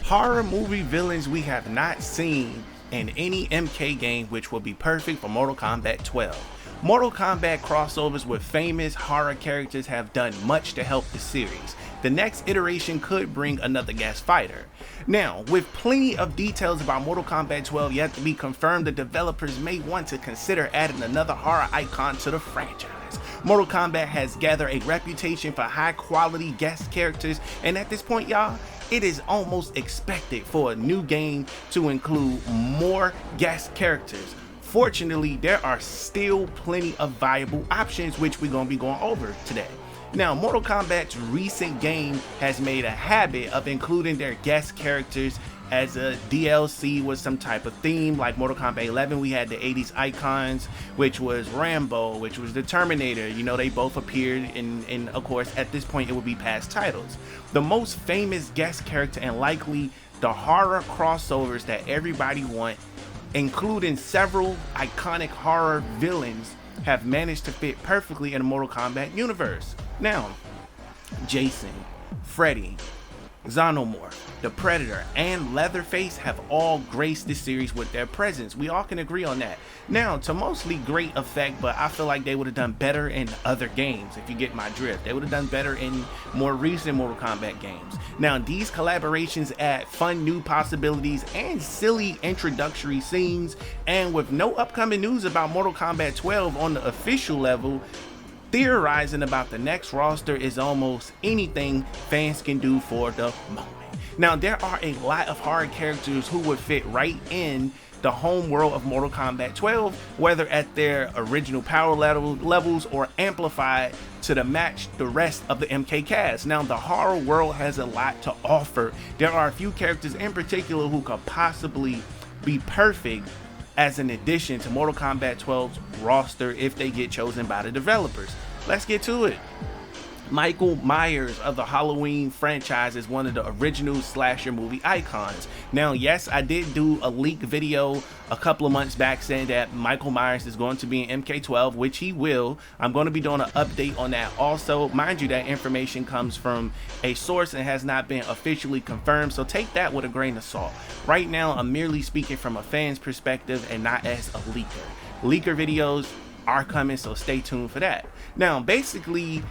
horror movie villains we have not seen in any MK game, which will be perfect for Mortal Kombat 12. Mortal Kombat crossovers with famous horror characters have done much to help the series. The next iteration could bring another guest fighter. Now, with plenty of details about Mortal Kombat 12 yet to be confirmed, the developers may want to consider adding another horror icon to the franchise. Mortal Kombat has gathered a reputation for high quality guest characters, and at this point, y'all, it is almost expected for a new game to include more guest characters. Fortunately, there are still plenty of viable options, which we're going to be going over today. Now, Mortal Kombat's recent game has made a habit of including their guest characters as a DLC with some type of theme. Like Mortal Kombat 11, we had the 80s icons, which was Rambo, which was the Terminator. You know, they both appeared in of course, at this point, it would be past titles. The most famous guest character and likely the horror crossovers that everybody want, including several iconic horror villains, have managed to fit perfectly in the Mortal Kombat universe. Now, Jason, Freddy, Xenomorph, the Predator, and Leatherface have all graced this series with their presence. We all can agree on that. Now, to mostly great effect, but I feel like they would have done better in other games, if you get my drift. They would have done better in more recent Mortal Kombat games. Now, these collaborations add fun new possibilities and silly introductory scenes, and with no upcoming news about Mortal Kombat 12 on the official level, theorizing about the next roster is almost anything fans can do for the moment. Now, there are a lot of horror characters who would fit right in the home world of Mortal Kombat 12, whether at their original power levels or amplified to match the rest of the MK cast. Now, the horror world has a lot to offer. There are a few characters in particular who could possibly be perfect as an addition to Mortal Kombat 12's roster if they get chosen by the developers. Let's get to it. Michael Myers of the Halloween franchise is one of the original slasher movie icons. Now, yes, I did do a leak video a couple of months back saying that Michael Myers is going to be in MK12, which he will. I'm going to be doing an update on that also. Mind you, that information comes from a source and has not been officially confirmed, so take that with a grain of salt. Right now, I'm merely speaking from a fan's perspective and not as a leaker. Leaker videos are coming, so stay tuned for that. Now, basically,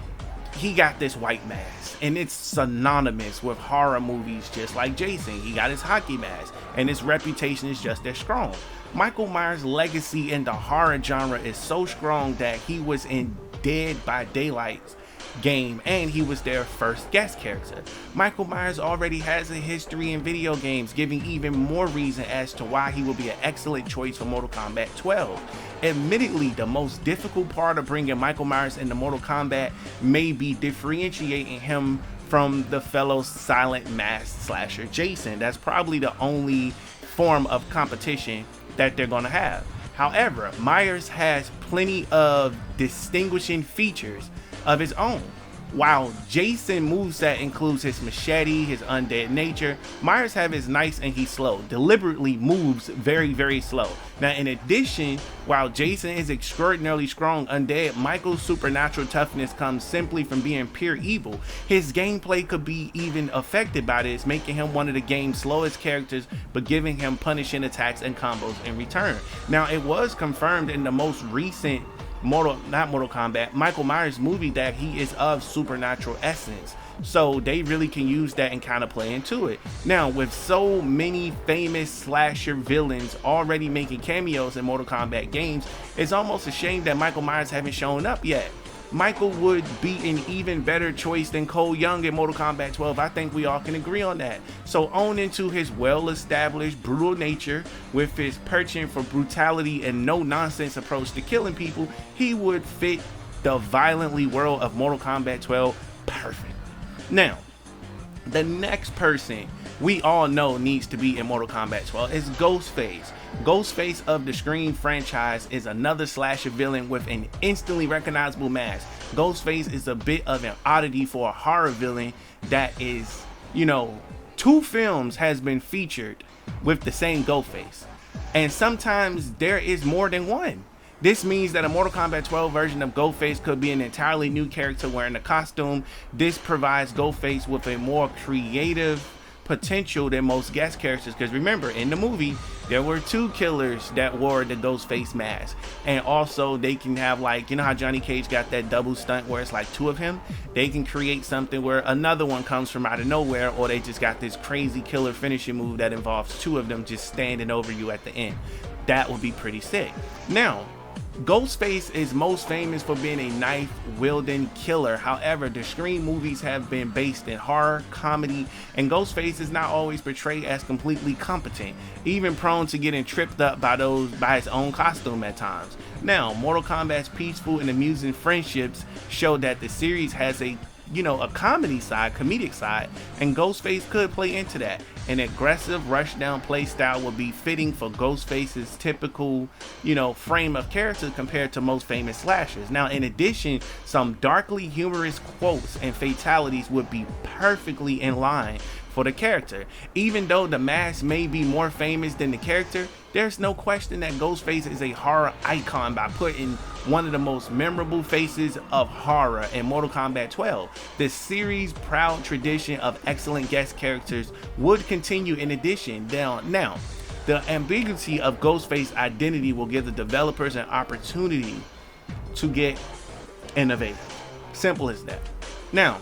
he got this white mask, and it's synonymous with horror movies just like Jason. He got his hockey mask, and his reputation is just as strong. Michael Myers' legacy in the horror genre is so strong that he was in Dead by Daylight's game, and he was their first guest character. Michael Myers already has a history in video games, giving even more reason as to why he will be an excellent choice for Mortal Kombat 12. Admittedly, the most difficult part of bringing Michael Myers into Mortal Kombat may be differentiating him from the fellow silent mask slasher Jason. That's probably the only form of competition that they're gonna have. However, Myers has plenty of distinguishing features of his own. While Jason moveset includes his machete, his undead nature, Myers have his nice and he's slow, deliberately moves very slow. Now, in addition, while Jason is extraordinarily strong undead, Michael's supernatural toughness comes simply from being pure evil. His gameplay could be even affected by this, making him one of the game's slowest characters, but giving him punishing attacks and combos in return. Now, it was confirmed in the most recent Michael Myers movie that he is of supernatural essence, so they really can use that and kind of play into it. Now, with so many famous slasher villains already making cameos in Mortal Kombat games, it's almost a shame that Michael Myers haven't shown up yet. Michael would be an even better choice than Cole Young in Mortal Kombat 12. I think we all can agree on that. So, owning to his well-established brutal nature, with his penchant for brutality and no-nonsense approach to killing people, he would fit the violently world of Mortal Kombat 12 perfectly. Now, the next person we all know needs to be in Mortal Kombat 12 is Ghostface. Ghostface of the Scream franchise is another slasher villain with an instantly recognizable mask. Ghostface is a bit of an oddity for a horror villain that is, you know, 2 films has been featured with the same Ghostface, and sometimes there is more than one. This means that a Mortal Kombat 12 version of Ghostface could be an entirely new character wearing a costume. This provides Ghostface with a more creative potential than most guest characters, because remember, in the movie there were 2 killers that wore the Ghostface mask, and also they can have, like, you know how Johnny Cage got that double stunt where it's like 2 of him? They can create something where another one comes from out of nowhere, or they just got this crazy killer finishing move that involves 2 of them just standing over you at the end. That would be pretty sick. Now, Ghostface is most famous for being a knife-wielding killer. However, the Scream movies have been based in horror, comedy, and Ghostface is not always portrayed as completely competent, even prone to getting tripped up by his own costume at times. Now, Mortal Kombat's peaceful and amusing friendships show that the series has a comedic side, and Ghostface could play into that. An aggressive rushdown play style would be fitting for Ghostface's typical, frame of character compared to most famous slashers. Now, in addition, some darkly humorous quotes and fatalities would be perfectly in line for the character. Even though the mask may be more famous than the character, there's no question that Ghostface is a horror icon by putting one of the most memorable faces of horror in Mortal Kombat 12. The series' proud tradition of excellent guest characters would continue in addition. Now, the ambiguity of Ghostface's identity will give the developers an opportunity to get innovative. Simple as that. Now,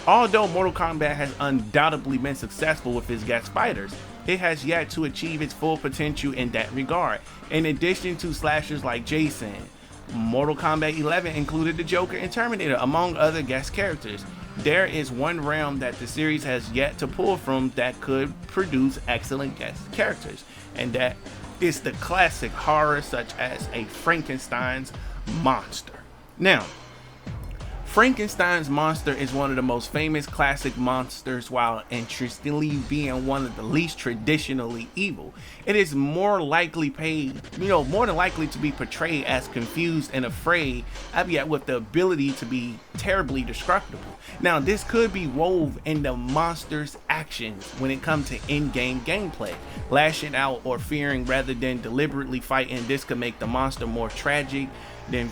although Mortal Kombat has undoubtedly been successful with its guest fighters, it has yet to achieve its full potential in that regard. In addition to slashers like Jason, Mortal Kombat 11 included the Joker and Terminator, among other guest characters. There is one realm that the series has yet to pull from that could produce excellent guest characters, and that is the classic horror such as a Frankenstein's monster. Now, Frankenstein's monster is one of the most famous classic monsters, while interestingly being one of the least traditionally evil. It is more likely to be portrayed as confused and afraid, yet with the ability to be terribly destructible. Now, this could be woven in the monster's actions when it comes to in-game gameplay. Lashing out or fearing rather than deliberately fighting, this could make the monster more tragic than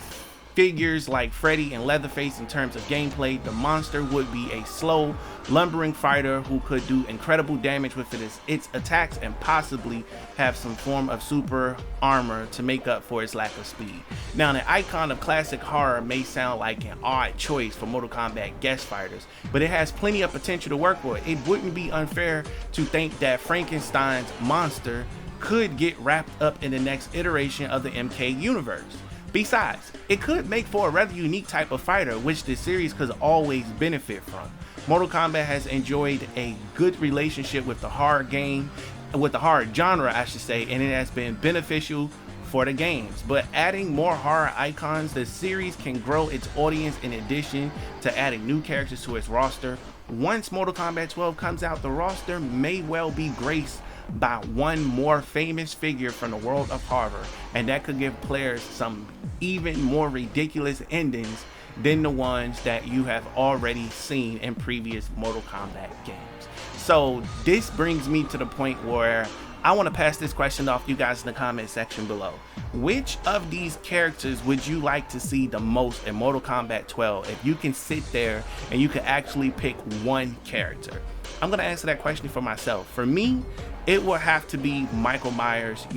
figures like Freddy and Leatherface. In terms of gameplay, the monster would be a slow, lumbering fighter who could do incredible damage with its attacks and possibly have some form of super armor to make up for its lack of speed. Now, the icon of classic horror may sound like an odd choice for Mortal Kombat guest fighters, but it has plenty of potential to work with. It wouldn't be unfair to think that Frankenstein's monster could get wrapped up in the next iteration of the MK universe. Besides, it could make for a rather unique type of fighter, which the series could always benefit from. Mortal Kombat has enjoyed a good relationship with the horror genre, and it has been beneficial for the games. But adding more horror icons, the series can grow its audience in addition to adding new characters to its roster. Once Mortal Kombat 12 comes out, the roster may well be graced by one more famous figure from the world of horror, and that could give players some even more ridiculous endings than the ones that you have already seen in previous Mortal Kombat games. So this brings me to the point where I want to pass this question off to you guys in the comment section below. Which of these characters would you like to see the most in Mortal Kombat 12 if you can sit there and you can actually pick one character? I'm going to answer that question for myself. For me, it will have to be Michael Myers.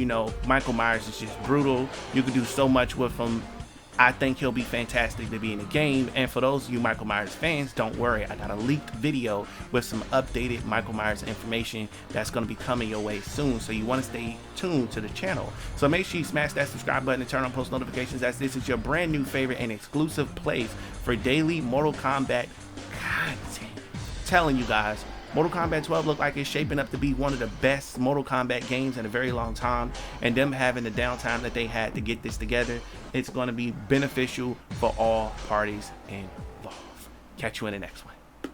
Michael Myers is just brutal. You can do so much with him. I think he'll be fantastic to be in the game. And for those of you Michael Myers fans, don't worry, I got a leaked video with some updated Michael Myers information that's going to be coming your way soon, so you want to stay tuned to the channel. So make sure you smash that subscribe button and turn on post notifications, as this is your brand new favorite and exclusive place for daily Mortal Kombat content. Telling you guys, Mortal Kombat 12 look like it's shaping up to be one of the best Mortal Kombat games in a very long time, and them having the downtime that they had to get this together, it's going to be beneficial for all parties involved. Catch you in the next one.